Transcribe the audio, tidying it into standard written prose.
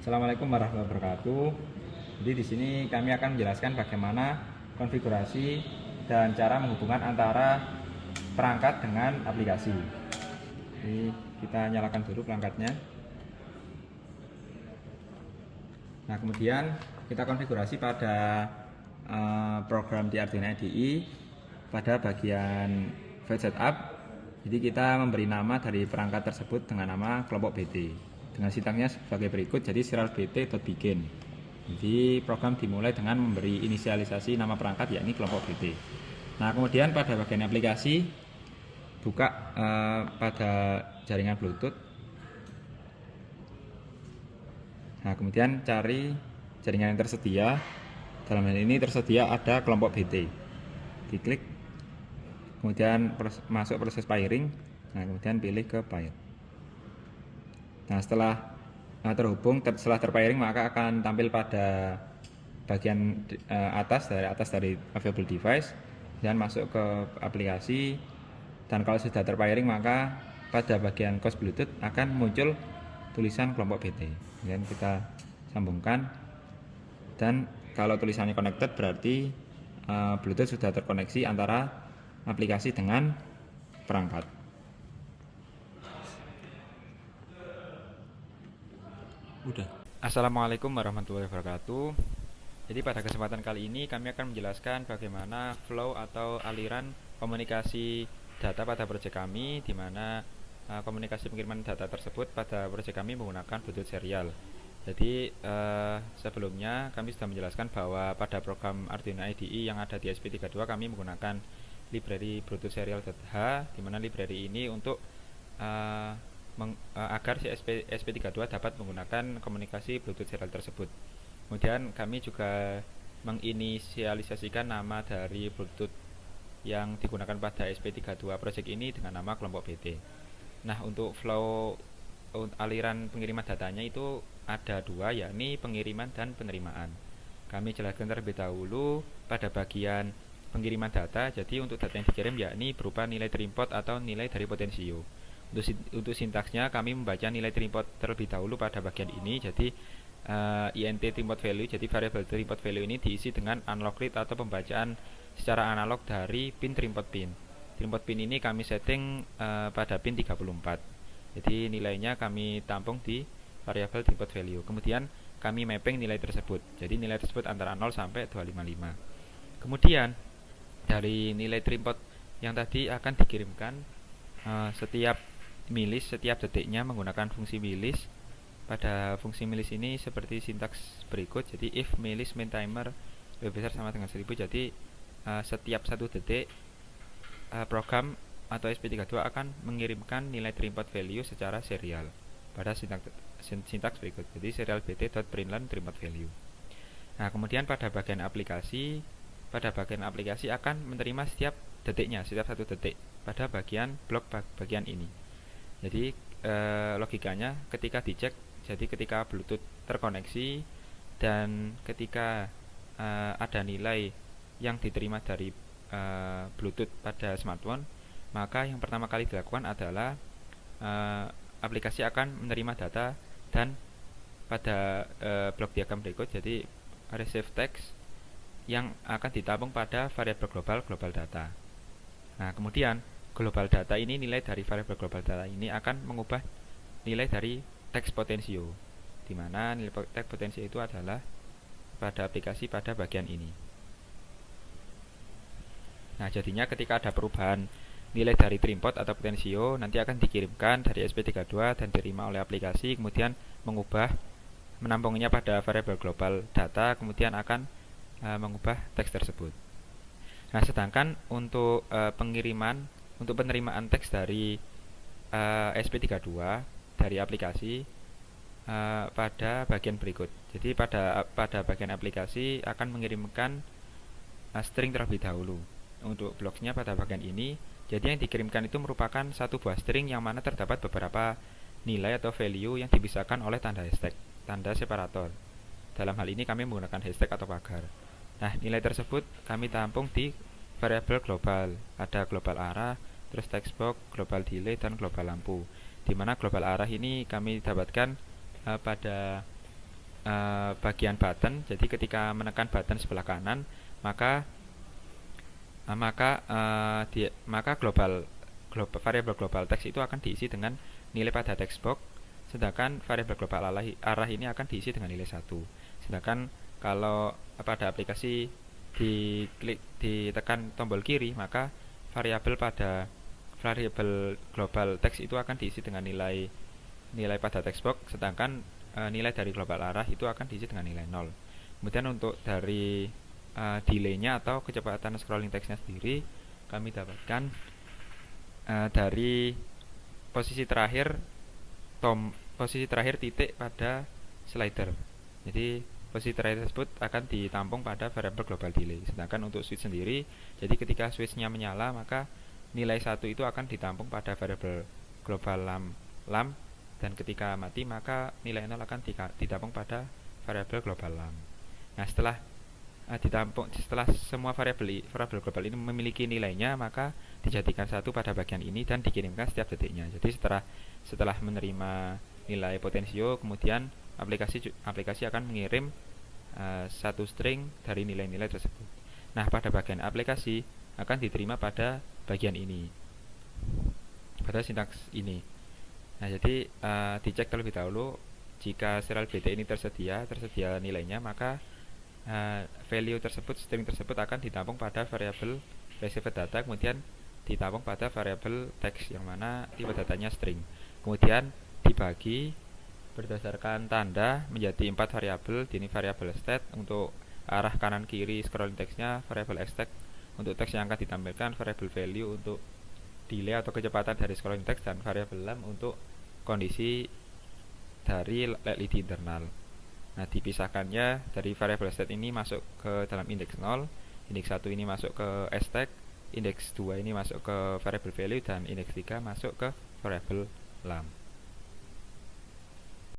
Assalamualaikum warahmatullahi wabarakatuh. Jadi di sini kami akan menjelaskan bagaimana konfigurasi dan cara menghubungkan antara perangkat dengan aplikasi. Jadi kita nyalakan dulu perangkatnya. Nah, kemudian kita konfigurasi pada program di Arduino IDE pada bagian file setup. Jadi kita memberi nama dari perangkat tersebut dengan nama kelompok BT. Dengan sintaksnya sebagai berikut, jadi serial bt.begin. Jadi program dimulai dengan memberi inisialisasi nama perangkat yakni kelompok BT. Nah, kemudian pada bagian aplikasi buka pada jaringan Bluetooth. Nah, kemudian cari jaringan yang tersedia. Dalam hal ini tersedia ada kelompok BT. Diklik, kemudian masuk proses pairing. Nah, kemudian pilih ke pair. Nah, setelah setelah terpairing maka akan tampil pada bagian atas dari available device dan masuk ke aplikasi. Dan kalau sudah terpairing maka pada bagian COS Bluetooth akan muncul tulisan kelompok BT. Kemudian kita sambungkan, dan kalau tulisannya connected berarti Bluetooth sudah terkoneksi antara aplikasi dengan perangkat. Assalamualaikum warahmatullahi wabarakatuh. Jadi pada kesempatan kali ini kami akan menjelaskan bagaimana flow atau aliran komunikasi data pada proyek kami, di mana komunikasi pengiriman data tersebut pada proyek kami menggunakan Bluetooth serial. Jadi sebelumnya kami sudah menjelaskan bahwa pada program Arduino IDE yang ada di SP32 kami menggunakan library Bluetooth serial.h, di mana library ini untuk agar si SP32 dapat menggunakan komunikasi Bluetooth serial tersebut. Kemudian kami juga menginisialisasikan nama dari Bluetooth yang digunakan pada SP32 project ini dengan nama kelompok BT. Nah, untuk flow aliran pengiriman datanya itu ada dua, yakni pengiriman dan penerimaan. Kami jelaskan terlebih dahulu pada bagian pengiriman data. Jadi untuk data yang dikirim yakni berupa nilai terinput atau nilai dari potensio. Untuk sintaksnya kami membaca nilai terinput terlebih dahulu pada bagian ini. Jadi int terinput value, jadi variabel terinput value ini diisi dengan analog read atau pembacaan secara analog dari pin terinput pin. Terinput pin ini kami setting pada pin 34. Jadi nilainya kami tampung di variabel terinput value. Kemudian kami mapping nilai tersebut. Jadi nilai tersebut antara 0 sampai 255. Kemudian dari nilai terinput yang tadi akan dikirimkan setiap detiknya menggunakan fungsi milis. Pada fungsi milis ini seperti sintaks berikut. Jadi if milis main timer lebih besar sama dengan 1000, jadi setiap 1 detik program atau SP32 akan mengirimkan nilai terinput value secara serial pada sintaks berikut. Jadi serial bt.println terinput value. Nah, kemudian pada bagian aplikasi akan menerima setiap detiknya, setiap 1 detik pada bagian blok bagian ini. Jadi logikanya ketika dicek, jadi ketika Bluetooth terkoneksi dan ketika ada nilai yang diterima dari Bluetooth pada smartphone, maka yang pertama kali dilakukan adalah aplikasi akan menerima data dan pada blok diagram berikut, jadi receive text yang akan ditampung pada variabel global data. Nah, kemudian global data ini, nilai dari variabel global data ini akan mengubah nilai dari teks potensio, di mana nilai teks potensio itu adalah pada aplikasi pada bagian ini. Nah, jadinya ketika ada perubahan nilai dari terinput atau potensio, nanti akan dikirimkan dari SP32 dan diterima oleh aplikasi, kemudian menampungnya pada variabel global data, kemudian akan mengubah teks tersebut. Nah, sedangkan untuk penerimaan teks dari SP32 dari aplikasi pada bagian berikut. Jadi pada bagian aplikasi akan mengirimkan string terlebih dahulu. Untuk bloknya pada bagian ini, jadi yang dikirimkan itu merupakan satu buah string yang mana terdapat beberapa nilai atau value yang dipisahkan oleh tanda hashtag, tanda separator. Dalam hal ini kami menggunakan hashtag atau pagar. Nah, nilai tersebut kami tampung di variabel global. Ada global arah, terus text box, global delay, dan global lampu. Di mana global arah ini kami dapatkan pada bagian button. Jadi ketika menekan button sebelah kanan, maka variabel global text itu akan diisi dengan nilai pada text box, sedangkan variabel global arah ini akan diisi dengan nilai 1. Sedangkan kalau pada aplikasi ditekan tombol kiri, maka variabel global text itu akan diisi dengan nilai pada text box, sedangkan nilai dari global arah itu akan diisi dengan nilai 0. Kemudian untuk dari delay-nya atau kecepatan scrolling text-nya sendiri, kami dapatkan dari posisi terakhir titik pada slider. Jadi posisi terakhir tersebut akan ditampung pada variabel global delay. Sedangkan untuk switch sendiri, jadi ketika switch-nya menyala, maka nilai 1 itu akan ditampung pada variabel global lamp, dan ketika mati, maka nilai 0 akan ditampung pada variabel global lamp. Nah, setelah semua variabel global ini memiliki nilainya, maka dijadikan 1 pada bagian ini dan dikirimkan setiap detiknya. Jadi setelah menerima nilai potensio, kemudian aplikasi akan mengirim satu string dari nilai-nilai tersebut. Nah, pada bagian aplikasi akan diterima pada bagian ini, pada sintaks ini. Nah, jadi dicek terlebih dahulu jika serial BT ini tersedia nilainya, maka value tersebut, string tersebut akan ditampung pada variabel received data, kemudian ditampung pada variabel text yang mana tipe datanya string. Kemudian dibagi berdasarkan tanda menjadi 4 variabel. Ini variabel state untuk arah kanan kiri scrolling textnya, variabel extect untuk teks yang akan ditampilkan, variabel value untuk delay atau kecepatan dari scrolling text, dan variabel lamp untuk kondisi dari LED internal. Nah, dipisahkannya dari variabel state ini masuk ke dalam indeks 0, indeks 1 ini masuk ke stack, indeks 2 ini masuk ke variabel value, dan indeks 3 masuk ke variabel lamp.